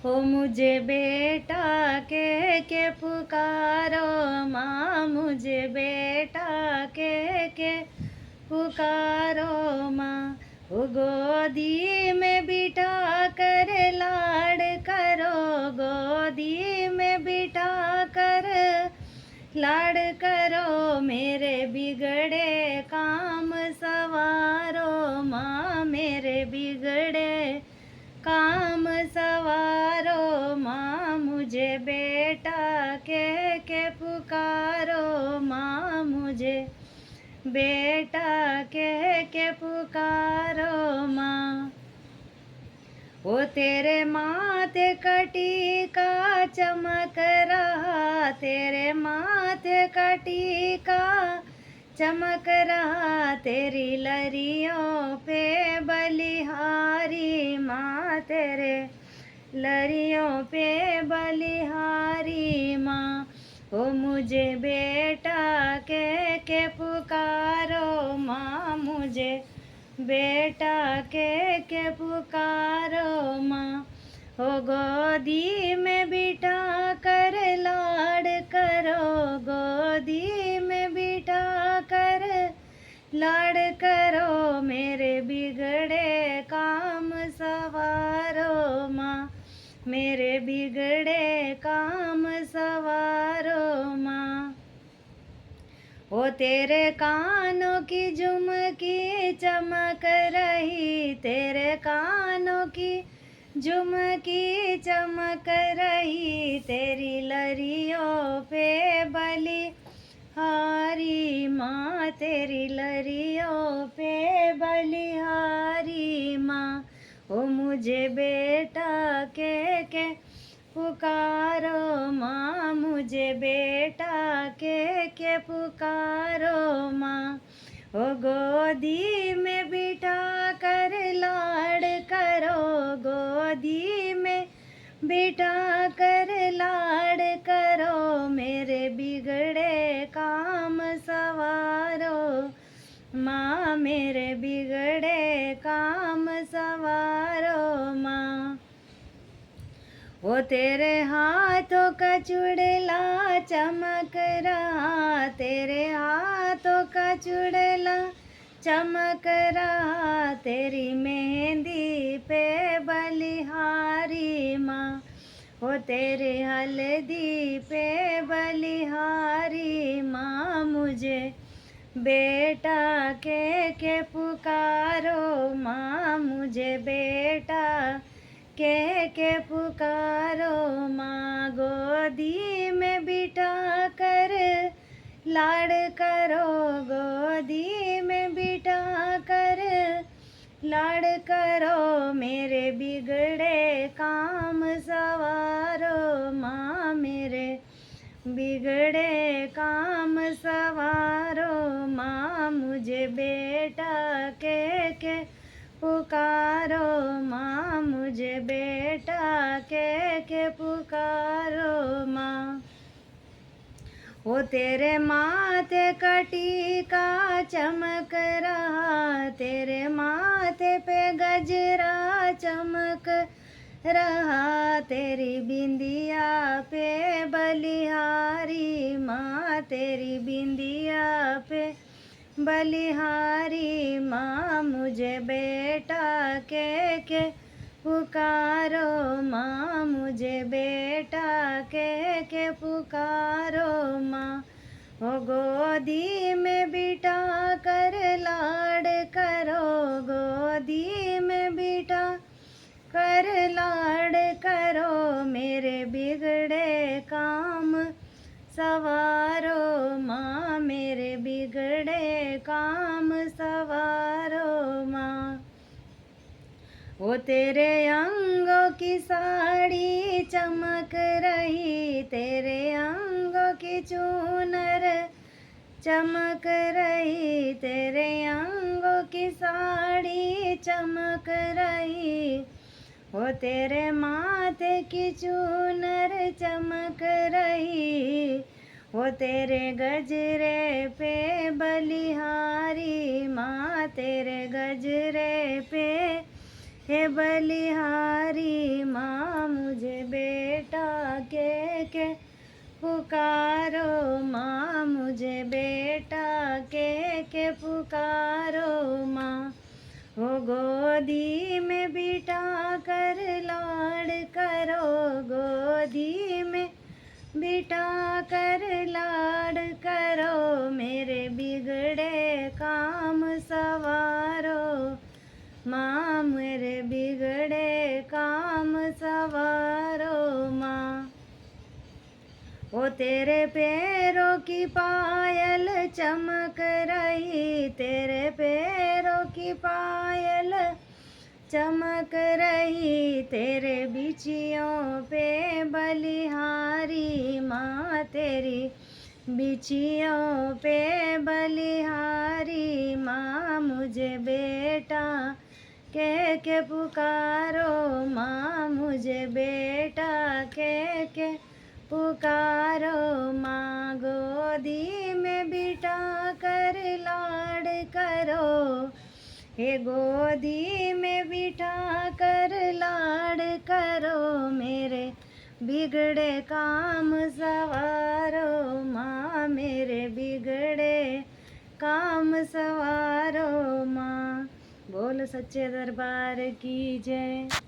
हो मुझे बेटा के पुकारो माँ, मुझे बेटा के पुकारो माँ। वो गोदी में बिठा कर लाड करो, गोदी में बिठा कर लाड करो, मेरे बिगड़े काम सवारो माँ, मेरे बिगड़े काम सवारो माँ। मुझे बेटा के पुकारो माँ, मुझे बेटा के पुकारो माँ। वो तेरे माथे कटी का चमक रहा, तेरे माथे कटी का चमक रहा, तेरी लरियों पे बलिहारी माँ, तेरे लरियों पे बलिहारी माँ। ओ मुझे बेटा के पुकारो माँ, मुझे बेटा के पुकारो माँ। हो गोदी में बिठा कर लाड करो, गोदी में बिठा कर लाड करो, मेरे बिगड़े काम सवारो माँ, मेरे बिगड़े काम सवारो माँ। ओ तेरे कानों की झुमकी चमक रही, तेरे कानों की झुमकी चमक रही, तेरी लरियों पे बलि हारी माँ, तेरी लरियों पे बलिहारी माँ। ओ मुझे बेटा के पुकारो माँ, मुझे बेटा के पुकारो माँ। ओ गोदी में बिठा कर लाड करो, गोदी में बिठा कर लाड करो, मेरे बिगड़े काम सवारो माँ, मेरे बिगड़े काम सवारो माँ। वो तेरे हाथों का चुड़ला चमक रहा, तेरे हाथों का चुड़ला चमक रहा, तेरी मेहंदी पे बलिहारी माँ। वो तेरे हल्दी पे बलिहारी माँ। मुझे बेटा के पुकारो माँ, मुझे बेटा के पुकारो माँ। गोदी में बिठा कर लाड करो, गोदी में बिठा कर लाड करो, मेरे बिगड़े काम सवारो माँ, मेरे बिगड़े काम सवारो माँ। मुझे बेटा के पुकारो माँ, मुझे बेटा के पुकारो माँ। वो तेरे माथे कटी का चमक रहा, तेरे माथे पे गजरा चमक रहा, तेरी बिंदिया पे बलिहारी माँ, तेरी बिंदिया पे बलिहारी माँ। मुझे बेटा के पुकारो माँ, मुझे बेटा के पुकारो माँ। ओ गोदी में बिठा कर लाड करो, गोदी में बिठा कर लाड करो, मेरे बिगड़े काम सवारो माँ, मेरे बिगड़े काम सवारो माँ। वो तेरे अंगों की साड़ी चमक रही, तेरे अंगों की चूनर चमक रही, तेरे अंगों की साड़ी चमक रही। वो तेरे माथे की चूनर चमक रही, वो तेरे गजरे पे बलिहारी माँ, तेरे गजरे पे हे बलिहारी माँ। मुझे कर लाड करो, गोदी में बिठा कर लाड करो, मेरे बिगड़े काम सवारो, माँ मेरे बिगड़े काम सवारो माँ। वो तेरे पैरों की पायल चमक रही, तेरे पैरों की पायल चमक रही, तेरे बिछियों पे बलिहारी, माँ तेरी बिछियों पे बलिहारी, माँ मुझे बेटा कह के पुकारो, माँ मुझे बेटा कह के पुकारो, माँ गोदी में बिठा कर लाड करो, हे गोदी में बिठा कर लाड करो, मेरे बिगड़े काम सवारो, माँ मेरे बिगड़े काम सवारो माँ। बोल सच्चे दरबार की जय।